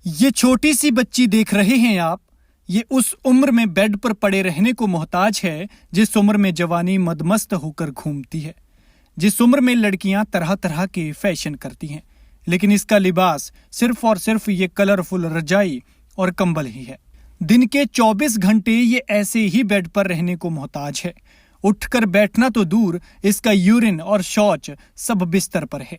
ये छोटी सी बच्ची देख रहे हैं आप। ये उस उम्र में बेड पर पड़े रहने को मोहताज है जिस उम्र में जवानी मदमस्त होकर घूमती है, जिस उम्र में लड़कियां तरह तरह के फैशन करती हैं, लेकिन इसका लिबास सिर्फ और सिर्फ ये कलरफुल रजाई और कंबल ही है। दिन के 24 घंटे ये ऐसे ही बेड पर रहने को मोहताज है। उठकर बैठना तो दूर, इसका यूरिन और शौच सब बिस्तर पर है।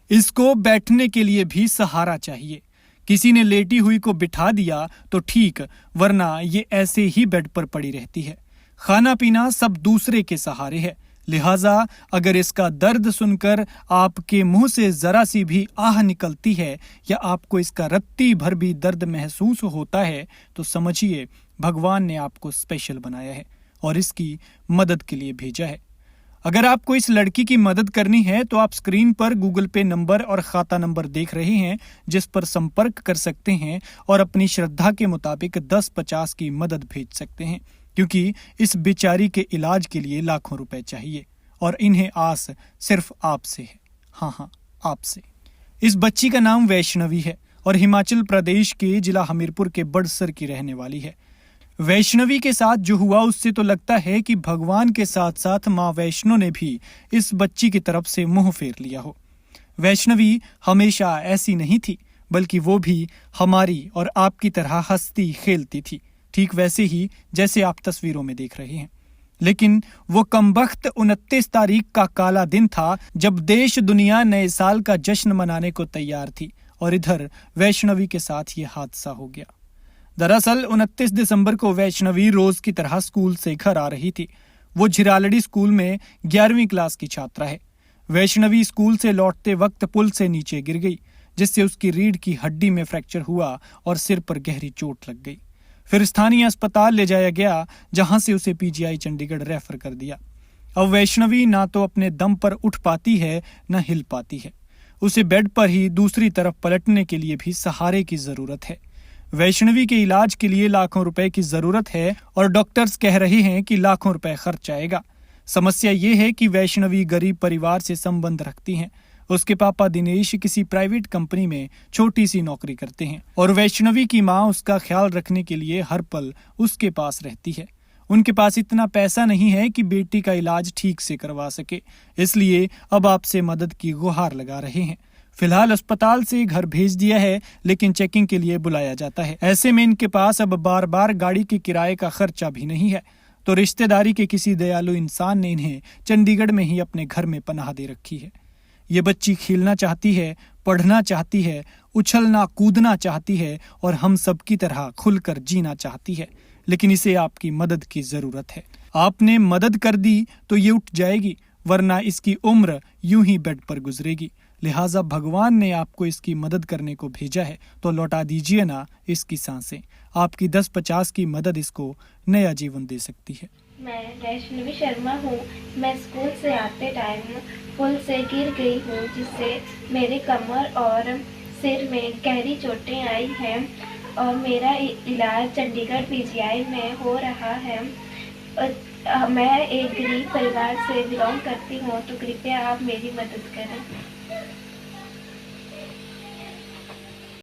इसको बैठने के लिए भी सहारा चाहिए। किसी ने लेटी हुई को बिठा दिया तो ठीक, वरना ये ऐसे ही बेड पर पड़ी रहती है। खाना पीना सब दूसरे के सहारे है। लिहाजा अगर इसका दर्द सुनकर आपके मुंह से जरा सी भी आह निकलती है या आपको इसका रत्ती भर भी दर्द महसूस होता है तो समझिए भगवान ने आपको स्पेशल बनाया है और इसकी मदद के लिए भेजा है। अगर आपको इस लड़की की मदद करनी है तो आप स्क्रीन पर गूगल पे नंबर और खाता नंबर देख रहे हैं, जिस पर संपर्क कर सकते हैं और अपनी श्रद्धा के मुताबिक 10-50 की मदद भेज सकते हैं, क्योंकि इस बेचारी के इलाज के लिए लाखों रुपए चाहिए और इन्हें आस सिर्फ आपसे है। हाँ, आपसे। इस बच्ची का नाम वैष्णवी है और हिमाचल प्रदेश के जिला हमीरपुर के बड़सर की रहने वाली है। वैष्णवी के साथ जो हुआ उससे तो लगता है कि भगवान के साथ साथ माँ वैष्णो ने भी इस बच्ची की तरफ से मुंह फेर लिया हो। वैष्णवी हमेशा ऐसी नहीं थी, बल्कि वो भी हमारी और आपकी तरह हंसती खेलती थी, ठीक वैसे ही जैसे आप तस्वीरों में देख रहे हैं। लेकिन वो कमबख्त 29 तारीख का काला दिन था जब देश दुनिया नए साल का जश्न मनाने को तैयार थी और इधर वैष्णवी के साथ ये हादसा हो गया। दरअसल 29 दिसंबर को वैष्णवी रोज की तरह स्कूल से घर आ रही थी। वो झिरालड़ी स्कूल में 11वीं क्लास की छात्रा है। वैष्णवी स्कूल से लौटते वक्त पुल से नीचे गिर गई, जिससे उसकी रीढ़ की हड्डी में फ्रैक्चर हुआ और सिर पर गहरी चोट लग गई। फिर स्थानीय अस्पताल ले जाया गया, जहां से उसे पीजीआई चंडीगढ़ रेफर कर दिया। अब वैष्णवी ना तो अपने दम पर उठ पाती है न हिल पाती है। उसे बेड पर ही दूसरी तरफ पलटने के लिए भी सहारे की जरूरत है। वैष्णवी के इलाज के लिए लाखों रुपए की जरूरत है और डॉक्टर्स कह रहे हैं कि लाखों रुपए खर्च आएगा। समस्या ये है कि वैष्णवी गरीब परिवार से संबंध रखती हैं। उसके पापा दिनेश किसी प्राइवेट कंपनी में छोटी सी नौकरी करते हैं और वैष्णवी की माँ उसका ख्याल रखने के लिए हर पल उसके पास रहती है। उनके पास इतना पैसा नहीं है कि बेटी का इलाज ठीक से करवा सके, इसलिए अब आपसे मदद की गुहार लगा रहे हैं। फिलहाल अस्पताल से घर भेज दिया है, लेकिन चेकिंग के लिए बुलाया जाता है। ऐसे में इनके पास अब बार बार गाड़ी के किराए का खर्चा भी नहीं है, तो रिश्तेदारी के किसी दयालु इंसान ने इन्हें चंडीगढ़ में ही अपने घर में पनाह दे रखी है। ये बच्ची खेलना चाहती है, पढ़ना चाहती है, उछलना कूदना चाहती है और हम सब की तरह खुलकर जीना चाहती है, लेकिन इसे आपकी मदद की जरूरत है। आपने मदद कर दी तो ये उठ जाएगी, वरना इसकी उम्र यूं ही बेड पर गुजरेगी। लिहाजा भगवान ने आपको इसकी मदद करने को भेजा है, तो लौटा दीजिए ना इसकी सांसें। आपकी 10-50 की मदद इसको नया जीवन दे सकती है। मैं वैष्णवी शर्मा हूँ। मैं स्कूल से आते टाइम पुल से गिर गई हूँ, जिससे मेरे कमर और सिर में गहरी चोटें आई हैं और मेरा इलाज चंडीगढ़ पीजीआई में हो रहा है। मैं एक गरीब परिवार से बिलोंग करती हूँ, तो कृपया आप मेरी मदद करें।